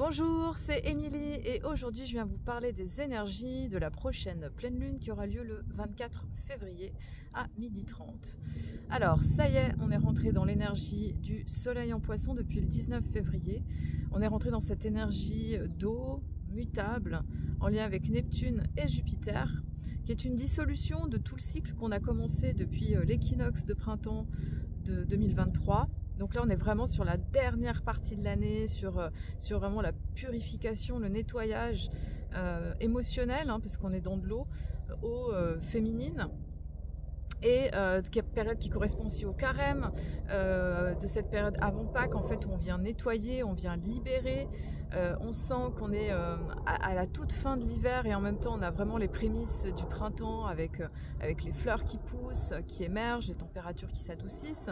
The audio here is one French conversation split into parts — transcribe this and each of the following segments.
Bonjour, c'est Émilie et aujourd'hui je viens vous parler des énergies de la prochaine pleine lune qui aura lieu le 24 février à 12h30. Alors ça y est, on est rentré dans l'énergie du soleil en poisson depuis le 19 février. On est rentré dans cette énergie d'eau mutable en lien avec Neptune et Jupiter, qui est une dissolution de tout le cycle qu'on a commencé depuis l'équinoxe de printemps de 2023. Donc là, on est vraiment sur la dernière partie de l'année, sur vraiment la purification, le nettoyage émotionnel, hein, parce qu'on est dans de l'eau, eau féminine. Et période qui correspond aussi au carême, de cette période avant Pâques, en fait, où on vient nettoyer, on vient libérer. On sent qu'on est à la toute fin de l'hiver et en même temps on a vraiment les prémices du printemps avec les fleurs qui poussent, qui émergent, les températures qui s'adoucissent.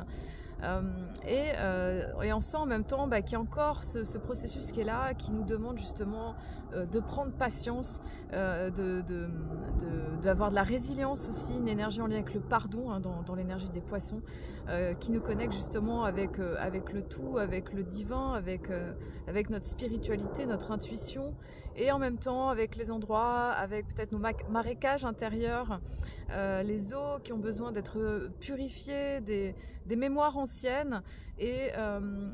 Et on sent en même temps qu'il y a encore ce processus qui est là, qui nous demande justement de prendre patience, d'avoir de la résilience aussi, une énergie en lien avec le pardon, hein, dans l'énergie des poissons, qui nous connecte justement avec le tout, avec le divin, avec notre spiritualité, notre intuition, et en même temps avec les endroits, avec peut-être nos marécages intérieurs, les eaux qui ont besoin d'être purifiées, des mémoires anciennes, et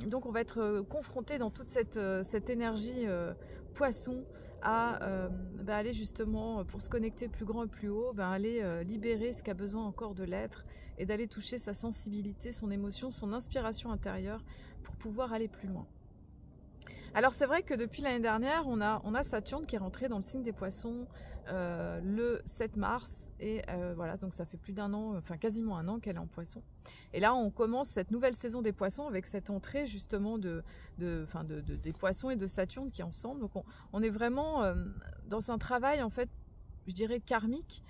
donc on va être confronté dans toute cette énergie poisson à aller justement, pour se connecter plus grand et plus haut, aller libérer ce qui a besoin encore de l'être et d'aller toucher sa sensibilité, son émotion, son inspiration intérieure pour pouvoir aller plus loin. Alors c'est vrai que depuis l'année dernière, on a Saturne qui est rentré dans le signe des poissons le 7 mars, et voilà, donc ça fait plus d'un an, enfin quasiment un an qu'elle est en poisson. Et là on commence cette nouvelle saison des poissons avec cette entrée justement des poissons et de Saturne qui est ensemble. Donc on est vraiment dans un travail en fait, je dirais karmique,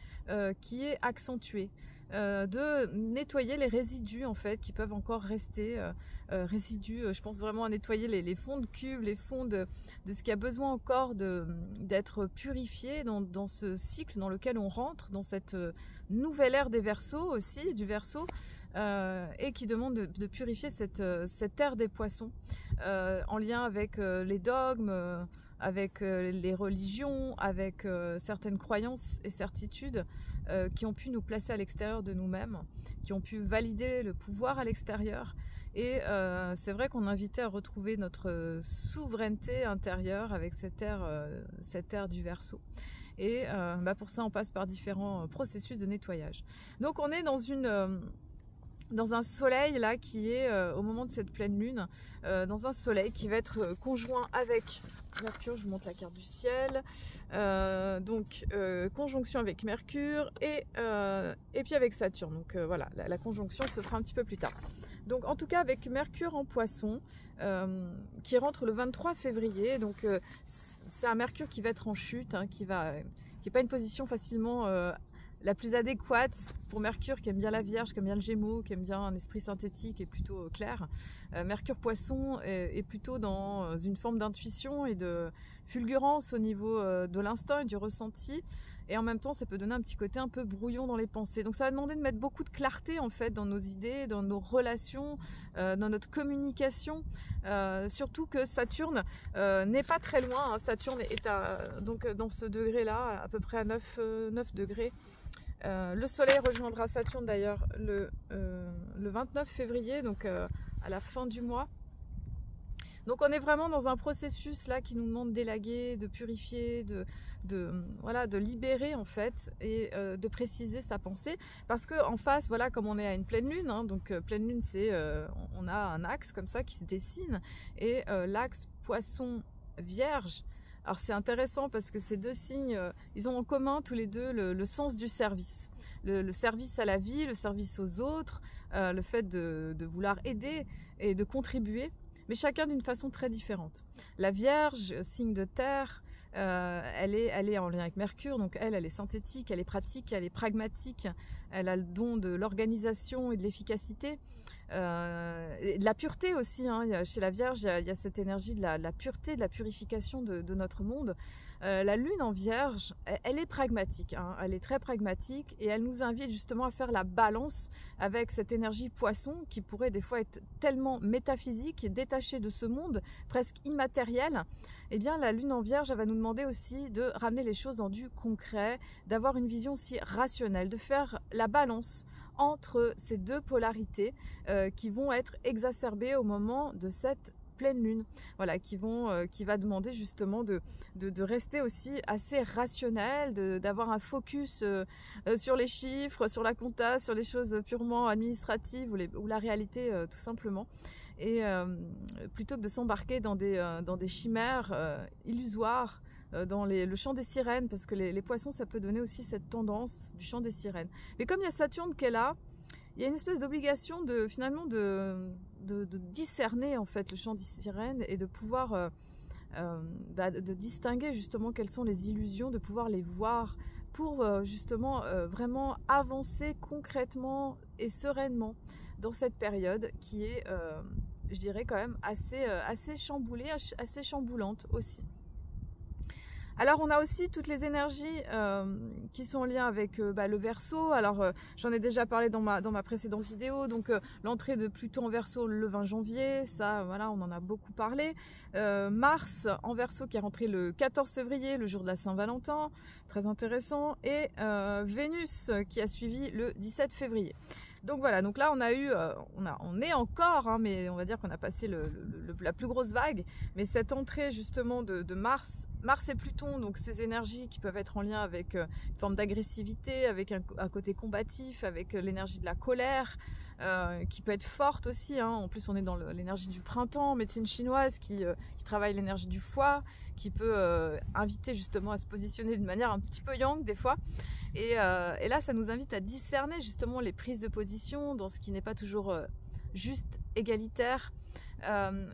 qui est accentué, de nettoyer les résidus en fait qui peuvent encore rester, résidus, je pense vraiment à nettoyer les fonds de cubes, les fonds de ce qui a besoin encore d'être purifié dans ce cycle dans lequel on rentre, dans cette nouvelle ère des Verseaux aussi, du Verseau, et qui demande de purifier cette ère des poissons, en lien avec les dogmes, avec les religions, avec certaines croyances et certitudes qui ont pu nous placer à l'extérieur de nous-mêmes, qui ont pu valider le pouvoir à l'extérieur. Et c'est vrai qu'on invitait à retrouver notre souveraineté intérieure avec cette ère du Verseau. Et pour ça, on passe par différents processus de nettoyage. Donc on est dans un soleil là qui est au moment de cette pleine lune, dans un soleil qui va être conjoint avec Mercure. Je vous montre la carte du ciel, donc conjonction avec Mercure et puis avec Saturne. Donc voilà, la conjonction se fera un petit peu plus tard. Donc en tout cas avec Mercure en Poisson, qui rentre le 23 février, donc c'est un Mercure qui va être en chute, hein, qui est pas une position facilement la plus adéquate pour Mercure qui aime bien la Vierge, qui aime bien le Gémeaux, qui aime bien un esprit synthétique et plutôt clair. Mercure Poisson est plutôt dans une forme d'intuition et de fulgurance au niveau de l'instinct et du ressenti. Et en même temps, ça peut donner un petit côté un peu brouillon dans les pensées. Donc ça va demander de mettre beaucoup de clarté en fait dans nos idées, dans nos relations, dans notre communication. Surtout que Saturne n'est pas très loin, hein. Saturne est donc dans ce degré-là, à peu près à 9 degrés. Le soleil rejoindra Saturne d'ailleurs le 29 février, donc à la fin du mois. Donc on est vraiment dans un processus là qui nous demande d'élaguer, de purifier, de libérer en fait, et de préciser sa pensée, parce que en face, voilà, comme on est à une pleine lune, hein, donc pleine lune c'est on a un axe comme ça qui se dessine, et l'axe Poisson Vierge. Alors c'est intéressant parce que ces deux signes, ils ont en commun tous les deux le sens du service. Le service à la vie, le service aux autres, le fait de vouloir aider et de contribuer, mais chacun d'une façon très différente. La Vierge, signe de terre, elle est en lien avec Mercure, donc elle est synthétique, elle est pratique, elle est pragmatique, elle a le don de l'organisation et de l'efficacité, et de la pureté aussi, hein. Chez la Vierge, il y a cette énergie de la pureté, de la purification de notre monde. La Lune en Vierge, elle est pragmatique, hein. Elle est très pragmatique, et elle nous invite justement à faire la balance avec cette énergie Poisson qui pourrait des fois être tellement métaphysique et détachée de ce monde, presque immatériel, matériel, eh bien la lune en Vierge elle va nous demander aussi de ramener les choses dans du concret, d'avoir une vision aussi rationnelle, de faire la balance entre ces deux polarités qui vont être exacerbées au moment de cette pleine lune, voilà, qui va demander justement de rester aussi assez rationnel, d'avoir un focus sur les chiffres, sur la compta, sur les choses purement administratives ou la réalité tout simplement, et plutôt que de s'embarquer dans des chimères illusoires, dans le chant des sirènes, parce que les poissons ça peut donner aussi cette tendance du chant des sirènes. Mais comme il y a Saturne qui est là, il y a une espèce d'obligation finalement de discerner en fait le chant des sirènes et de pouvoir de distinguer justement quelles sont les illusions, de pouvoir les voir pour justement vraiment avancer concrètement et sereinement dans cette période qui est, je dirais quand même assez chamboulée, assez chamboulante aussi. Alors on a aussi toutes les énergies qui sont en lien avec le Verseau. Alors j'en ai déjà parlé dans ma précédente vidéo, donc l'entrée de Pluton en Verseau le 20 janvier, ça voilà, on en a beaucoup parlé. Mars en Verseau qui est rentré le 14 février, le jour de la Saint-Valentin, très intéressant, et Vénus qui a suivi le 17 février. Donc voilà, donc là on a eu, on est encore, hein, mais on va dire qu'on a passé la plus grosse vague, mais cette entrée justement de Mars et Pluton, donc ces énergies qui peuvent être en lien avec une forme d'agressivité, avec un côté combatif, avec l'énergie de la colère, qui peut être forte aussi, hein. En plus on est dans l'énergie du printemps, médecine chinoise qui travaille l'énergie du foie, qui peut inviter justement à se positionner d'une manière un petit peu yang des fois. Et là, ça nous invite à discerner justement les prises de position dans ce qui n'est pas toujours juste, égalitaire.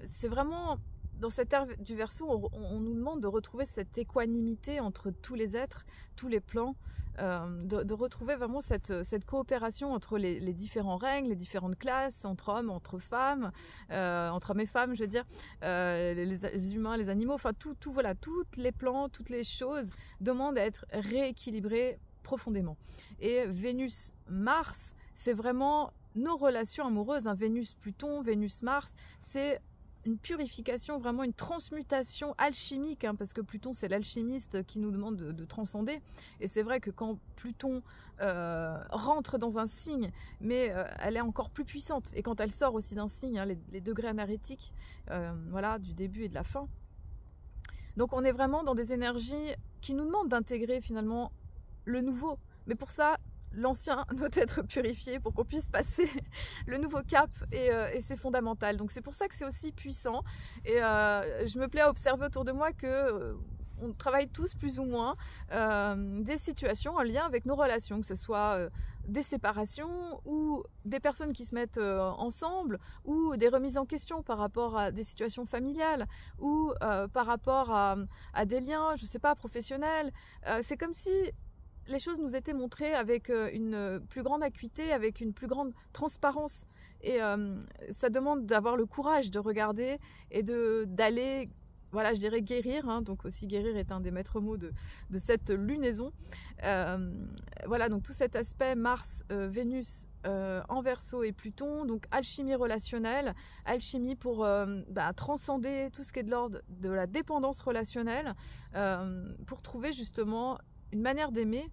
C'est vraiment, dans cette ère du Verseau, on nous demande de retrouver cette équanimité entre tous les êtres, tous les plans, de retrouver vraiment cette coopération entre les différents règnes, les différentes classes, entre hommes, entre femmes, entre hommes et femmes, je veux dire, les humains, les animaux, enfin voilà, tous les plans, toutes les choses demandent à être rééquilibrées profondément. Et Vénus-Mars, c'est vraiment nos relations amoureuses, hein. Vénus-Pluton, Vénus-Mars, c'est une purification, vraiment une transmutation alchimique, hein, parce que Pluton c'est l'alchimiste qui nous demande de transcender, et c'est vrai que quand Pluton rentre dans un signe, mais elle est encore plus puissante, et quand elle sort aussi d'un signe, hein, les degrés énergétiques, voilà, du début et de la fin. Donc on est vraiment dans des énergies qui nous demandent d'intégrer finalement le nouveau, mais pour ça l'ancien doit être purifié pour qu'on puisse passer le nouveau cap, et c'est fondamental. Donc c'est pour ça que c'est aussi puissant, et je me plais à observer autour de moi que on travaille tous plus ou moins des situations en lien avec nos relations, que ce soit des séparations ou des personnes qui se mettent ensemble, ou des remises en question par rapport à des situations familiales, ou par rapport à des liens, je sais pas, professionnels. C'est comme si les choses nous étaient montrées avec une plus grande acuité, avec une plus grande transparence. Et ça demande d'avoir le courage de regarder et d'aller, voilà, je dirais guérir, hein. Donc aussi guérir est un des maîtres mots de cette lunaison. Voilà, donc tout cet aspect Mars, Vénus en Verseau et Pluton, donc alchimie relationnelle, alchimie pour transcender tout ce qui est de l'ordre de la dépendance relationnelle, pour trouver justement une manière d'aimer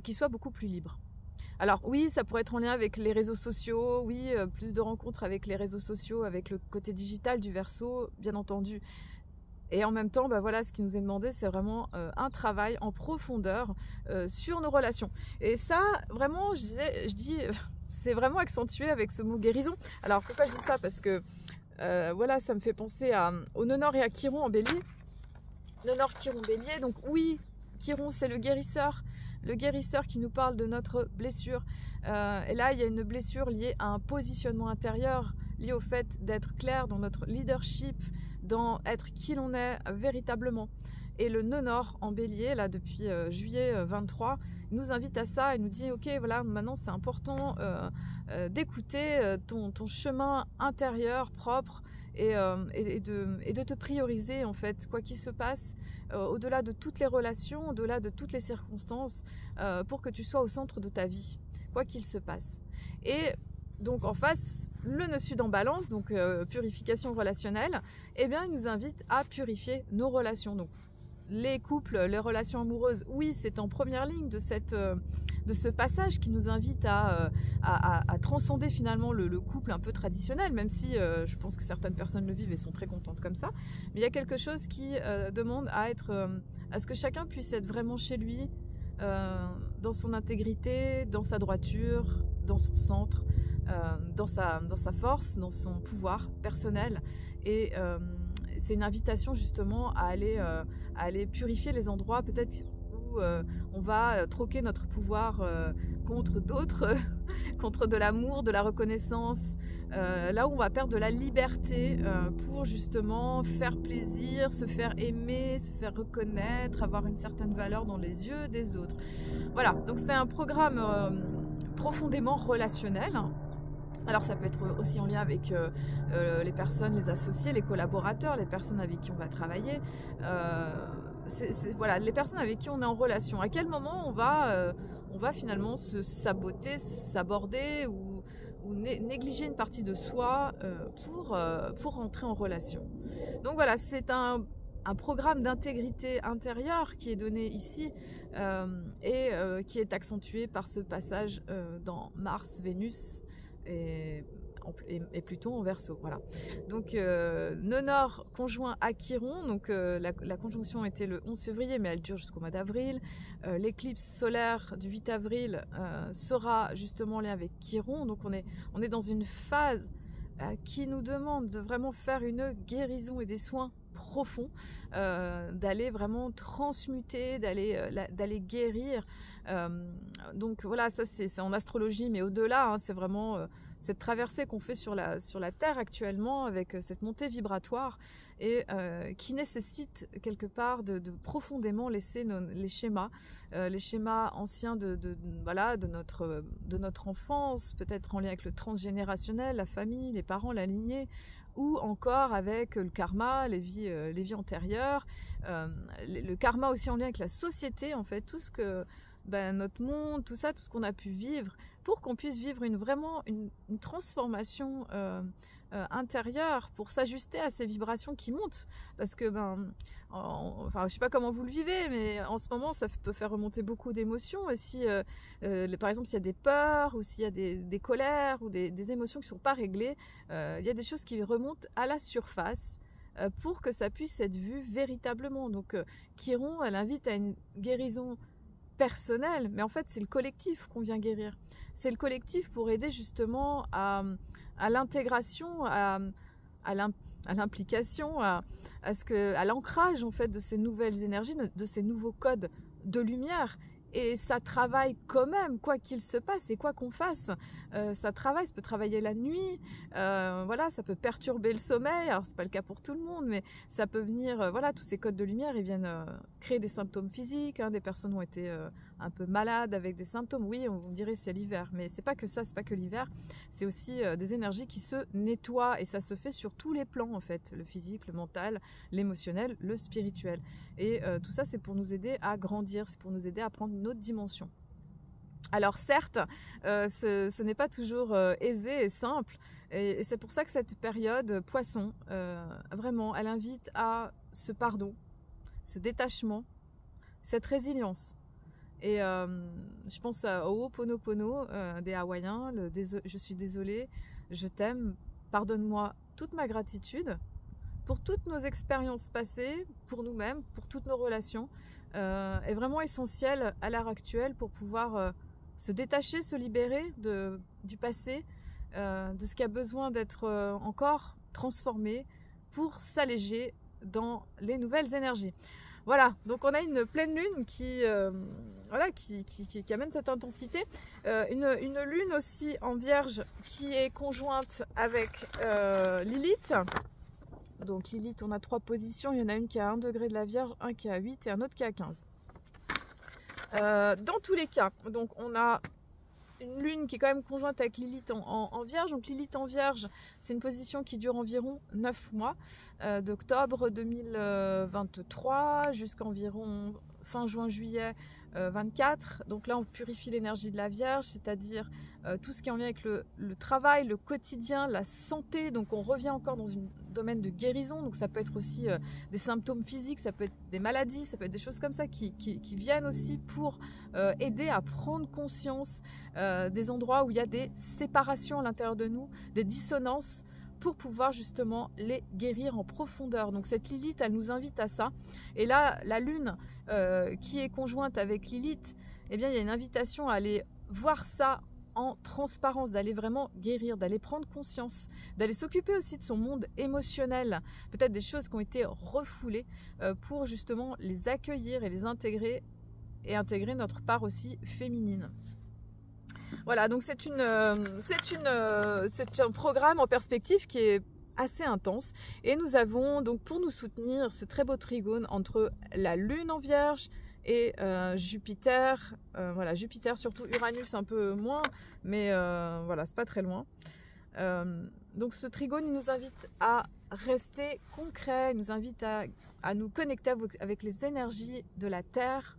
qui soit beaucoup plus libre. Alors oui, ça pourrait être en lien avec les réseaux sociaux, oui, plus de rencontres avec les réseaux sociaux, avec le côté digital du Verseau, bien entendu. Et en même temps, voilà, ce qui nous est demandé, c'est vraiment un travail en profondeur sur nos relations. Et ça, vraiment, je dis, c'est vraiment accentué avec ce mot guérison. Alors pourquoi je dis ça? Parce que voilà, ça me fait penser au Nonor et à Chiron en Bélier. Nonor, Chiron, Bélier. Donc oui, Chiron, c'est le guérisseur qui nous parle de notre blessure. Et là, il y a une blessure liée à un positionnement intérieur, liée au fait d'être clair dans notre leadership, dans être qui l'on est véritablement. Et le Nonor en Bélier, là, depuis juillet 23, nous invite à ça et nous dit, ok, voilà, maintenant c'est important d'écouter ton chemin intérieur propre, et de te prioriser en fait, quoi qu'il se passe, au-delà de toutes les relations, au-delà de toutes les circonstances, pour que tu sois au centre de ta vie, quoi qu'il se passe. Et donc en face, le nœud sud en balance, donc purification relationnelle, eh bien il nous invite à purifier nos relations. Donc les couples, les relations amoureuses, oui, c'est en première ligne de ce passage qui nous invite à transcender finalement le couple un peu traditionnel, même si je pense que certaines personnes le vivent et sont très contentes comme ça. Mais il y a quelque chose qui demande à ce que chacun puisse être vraiment chez lui, dans son intégrité, dans sa droiture, dans son centre, dans sa force, dans son pouvoir personnel. Et c'est une invitation justement à aller purifier les endroits peut-être où on va troquer notre pouvoir contre d'autres, contre de l'amour, de la reconnaissance, là où on va perdre de la liberté pour justement faire plaisir, se faire aimer, se faire reconnaître, avoir une certaine valeur dans les yeux des autres. Voilà, donc c'est un programme profondément relationnel. Alors ça peut être aussi en lien avec les personnes, les associés, les collaborateurs, les personnes avec qui on va travailler. Voilà, les personnes avec qui on est en relation. À quel moment on va finalement se saboter, s'aborder ou négliger une partie de soi pour entrer en relation. Donc voilà, c'est un programme d'intégrité intérieure qui est donné ici et qui est accentué par ce passage dans Mars, Vénus et Pluton en Verseau. Voilà. Donc nœud nord conjoint à Chiron, donc la conjonction était le 11 février mais elle dure jusqu'au mois d'avril. L'éclipse solaire du 8 avril sera justement liée avec Chiron, donc on est dans une phase qui nous demande de vraiment faire une guérison et des soins profonds, d'aller vraiment transmuter, d'aller guérir. Donc voilà, ça c'est en astrologie, mais au-delà, hein, c'est vraiment cette traversée qu'on fait sur la Terre actuellement avec cette montée vibratoire et qui nécessite quelque part de profondément laisser les schémas anciens de notre enfance, peut-être en lien avec le transgénérationnel, la famille, les parents, la lignée, ou encore avec le karma, les vies antérieures, le karma aussi en lien avec la société, en fait, tout ce que notre monde, tout ça, tout ce qu'on a pu vivre, pour qu'on puisse vivre vraiment une transformation intérieure pour s'ajuster à ces vibrations qui montent. Parce que, je sais pas comment vous le vivez, mais en ce moment, ça peut faire remonter beaucoup d'émotions. Et si, par exemple, s'il y a des peurs, ou s'il y a des colères, ou des émotions qui ne sont pas réglées, il y a des choses qui remontent à la surface pour que ça puisse être vu véritablement. Donc, Chiron, elle invite à une guérison personnelle, mais en fait, c'est le collectif qu'on vient guérir. C'est le collectif pour aider justement à l'intégration, à l'implication, à l'ancrage en fait de ces nouvelles énergies, de ces nouveaux codes de lumière. Et ça travaille quand même, quoi qu'il se passe et quoi qu'on fasse. Ça peut travailler la nuit, voilà, ça peut perturber le sommeil. Alors c'est pas le cas pour tout le monde, mais ça peut venir, voilà, tous ces codes de lumière, ils viennent créer des symptômes physiques. Des personnes ont été un peu malades avec des symptômes. Oui, on dirait c'est l'hiver, mais c'est pas que ça, c'est pas que l'hiver. C'est aussi des énergies qui se nettoient et ça se fait sur tous les plans en fait, le physique, le mental, l'émotionnel, le spirituel. Et tout ça, c'est pour nous aider à grandir, c'est pour nous aider à prendre une autre dimension. Alors certes, ce n'est pas toujours aisé et simple, et c'est pour ça que cette période poisson, vraiment, elle invite à ce pardon, ce détachement, cette résilience. Et je pense au Ho'oponopono des Hawaïens, je suis désolée, je t'aime, pardonne-moi toute ma gratitude pour toutes nos expériences passées, pour nous-mêmes, pour toutes nos relations, est vraiment essentiel à l'heure actuelle pour pouvoir se détacher, se libérer du passé, de ce qui a besoin d'être encore transformé pour s'alléger dans les nouvelles énergies. Voilà, donc on a une pleine lune qui amène cette intensité. Une lune aussi en Vierge qui est conjointe avec Lilith. Donc Lilith, on a 3 positions, il y en a une qui est à 1 degré de la Vierge, un qui est à 8 et un autre qui est à 15. Dans tous les cas, donc on a une lune qui est quand même conjointe avec Lilith en Vierge. Donc Lilith en Vierge, c'est une position qui dure environ 9 mois, d'octobre 2023 jusqu'environ fin juin-juillet 24. Donc là, on purifie l'énergie de la Vierge, c'est-à-dire tout ce qui est en lien avec le travail, le quotidien, la santé. Donc on revient encore dans un domaine de guérison. Donc ça peut être aussi des symptômes physiques, ça peut être des maladies, ça peut être des choses comme ça qui viennent aussi pour aider à prendre conscience des endroits où il y a des séparations à l'intérieur de nous, des dissonances, pour pouvoir justement les guérir en profondeur. Donc cette Lilith, elle nous invite à ça. Et là, la Lune qui est conjointe avec Lilith, eh bien, il y a une invitation à aller voir ça en transparence, d'aller vraiment guérir, d'aller prendre conscience, d'aller s'occuper aussi de son monde émotionnel, peut-être des choses qui ont été refoulées pour justement les accueillir et les intégrer et intégrer notre part aussi féminine. Voilà, donc c'est un programme en perspective qui est assez intense. Et nous avons donc pour nous soutenir ce très beau trigone entre la Lune en Vierge et Jupiter. Voilà, Jupiter surtout, Uranus un peu moins, mais voilà, c'est pas très loin. Donc ce trigone, il nous invite à rester concret, il nous invite à nous connecter avec les énergies de la Terre,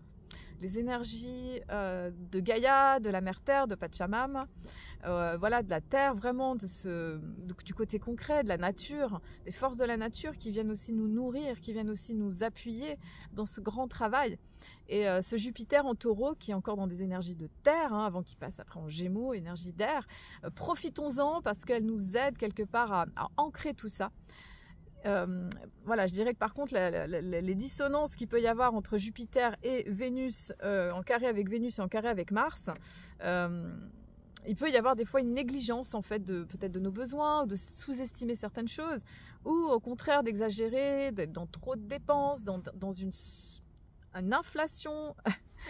les énergies de Gaïa, de la mère Terre, de Pachamama, voilà, de la Terre, vraiment du côté concret, de la nature, des forces de la nature qui viennent aussi nous nourrir, qui viennent aussi nous appuyer dans ce grand travail. Et ce Jupiter en Taureau, qui est encore dans des énergies de terre, hein, avant qu'il passe après en Gémeaux, énergie d'air, profitons-en parce qu'elle nous aide quelque part à ancrer tout ça. Voilà, je dirais que par contre les dissonances qu'il peut y avoir entre Jupiter et Vénus en carré avec Vénus et en carré avec Mars, il peut y avoir des fois une négligence en fait peut-être de nos besoins, ou de sous-estimer certaines choses, ou au contraire d'exagérer, d'être dans trop de dépenses, dans une inflation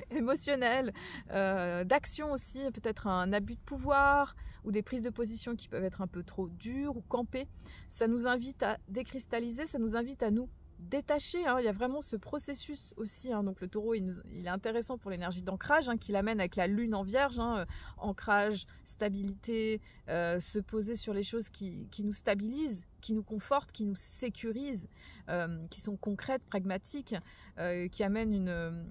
émotionnelle, d'action aussi, peut-être un abus de pouvoir ou des prises de position qui peuvent être un peu trop dures ou campées. Ça nous invite à décristalliser, ça nous invite à nous détacher, hein. Il y a vraiment ce processus aussi, hein. Donc le Taureau il est intéressant pour l'énergie d'ancrage, hein, qui l'amène avec la Lune en Vierge, hein, ancrage, stabilité, se poser sur les choses qui nous stabilisent, qui nous confortent, qui nous sécurisent, qui sont concrètes, pragmatiques, qui amènent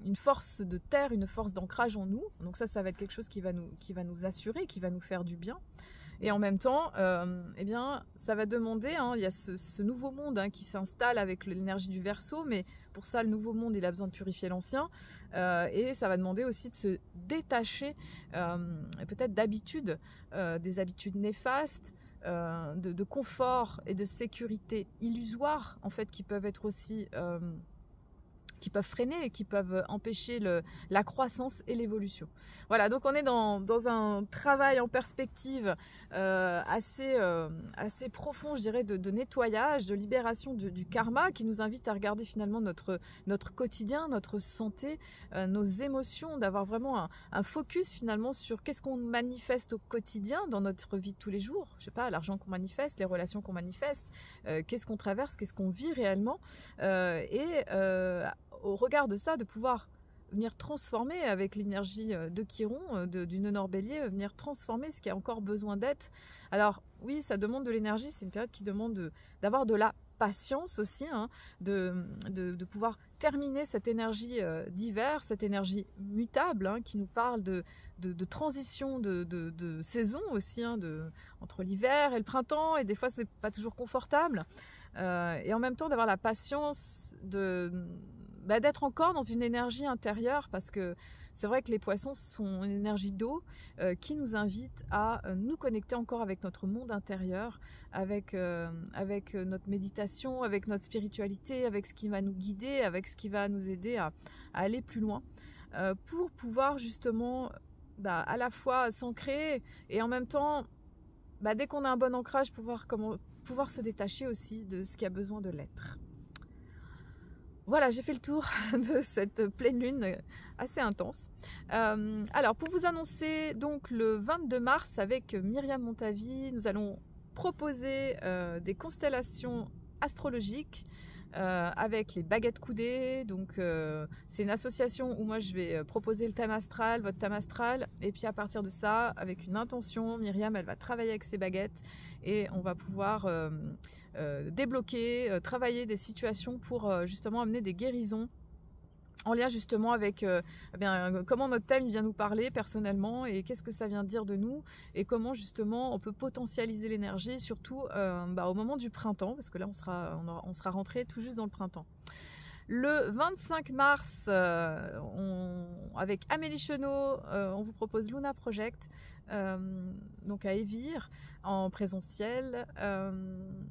une force de terre, une force d'ancrage en nous. Donc ça va être quelque chose qui va nous assurer, qui va nous faire du bien. Et en même temps, eh bien, ça va demander, hein, il y a ce nouveau monde, hein, qui s'installe avec l'énergie du Verseau, mais pour ça, le nouveau monde, il a besoin de purifier l'ancien. Et ça va demander aussi de se détacher, peut-être d'habitudes, des habitudes néfastes, de confort et de sécurité illusoires, en fait, qui peuvent être aussi... qui peuvent freiner et qui peuvent empêcher la croissance et l'évolution. Voilà, donc on est dans un travail en perspective assez profond, je dirais, de nettoyage, de libération du karma, qui nous invite à regarder finalement notre quotidien, notre santé, nos émotions, d'avoir vraiment un focus finalement sur qu'est-ce qu'on manifeste au quotidien dans notre vie de tous les jours. Je sais pas, l'argent qu'on manifeste, les relations qu'on manifeste, qu'est-ce qu'on traverse, qu'est-ce qu'on vit réellement, au regard de ça, de pouvoir venir transformer avec l'énergie de Chiron, du nœud nord bélier, venir transformer ce qui a encore besoin d'être. Alors oui, ça demande de l'énergie, c'est une période qui demande d'avoir de la patience aussi, hein, de pouvoir terminer cette énergie d'hiver, cette énergie mutable, hein, qui nous parle de transition, de saison aussi, hein, entre l'hiver et le printemps, et des fois c'est pas toujours confortable, et en même temps d'avoir la patience d'être encore dans une énergie intérieure, parce que c'est vrai que les poissons sont une énergie d'eau qui nous invite à nous connecter encore avec notre monde intérieur, avec notre méditation, avec notre spiritualité, avec ce qui va nous guider, avec ce qui va nous aider à aller plus loin, pour pouvoir justement à la fois s'ancrer et en même temps, dès qu'on a un bon ancrage, pouvoir se détacher aussi de ce qui a besoin de l'être. Voilà, j'ai fait le tour de cette pleine lune assez intense. Alors, pour vous annoncer, donc le 22 mars, avec Myriam Montavi, nous allons proposer des constellations astrologiques avec les baguettes coudées. Donc, c'est une association où moi je vais proposer le thème astral, votre thème astral, et puis à partir de ça, avec une intention, Myriam, elle va travailler avec ses baguettes et on va pouvoir débloquer, travailler des situations pour justement amener des guérisons en lien justement avec comment notre thème vient nous parler personnellement et qu'est-ce que ça vient dire de nous et comment justement on peut potentialiser l'énergie, surtout au moment du printemps, parce que là on sera rentré tout juste dans le printemps. Le 25 mars, avec Amélie Chenot, on vous propose Luna Project, donc à Évire, en présentiel.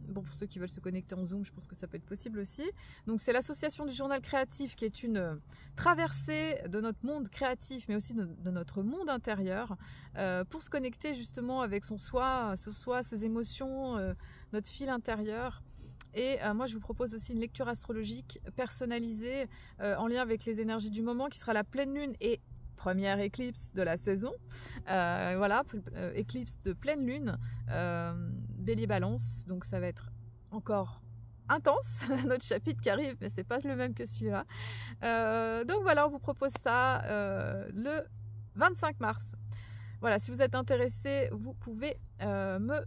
Bon, pour ceux qui veulent se connecter en Zoom, je pense que ça peut être possible aussi. Donc c'est l'association du journal créatif qui est une traversée de notre monde créatif, mais aussi de notre monde intérieur, pour se connecter justement avec son soi, ses émotions, notre fil intérieur. Et moi je vous propose aussi une lecture astrologique personnalisée en lien avec les énergies du moment, qui sera la pleine lune et première éclipse de la saison. Voilà, éclipse de pleine lune, Bélier Balance, donc ça va être encore intense, notre chapitre qui arrive, mais c'est pas le même que celui-là. Donc voilà, on vous propose ça le 25 mars. Voilà, si vous êtes intéressé, vous pouvez me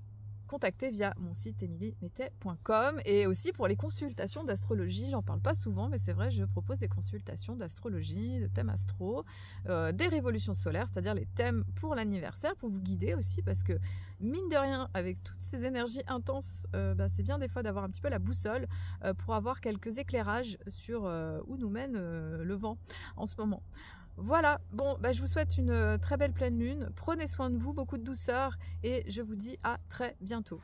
contacter via mon site emilymetet.com, et aussi pour les consultations d'astrologie, j'en parle pas souvent, mais c'est vrai, je propose des consultations d'astrologie, de thèmes astro, des révolutions solaires, c'est-à-dire les thèmes pour l'anniversaire, pour vous guider aussi, parce que mine de rien, avec toutes ces énergies intenses, c'est bien des fois d'avoir un petit peu la boussole pour avoir quelques éclairages sur où nous mène le vent en ce moment. Voilà, bon, je vous souhaite une très belle pleine lune, prenez soin de vous, beaucoup de douceur, et je vous dis à très bientôt.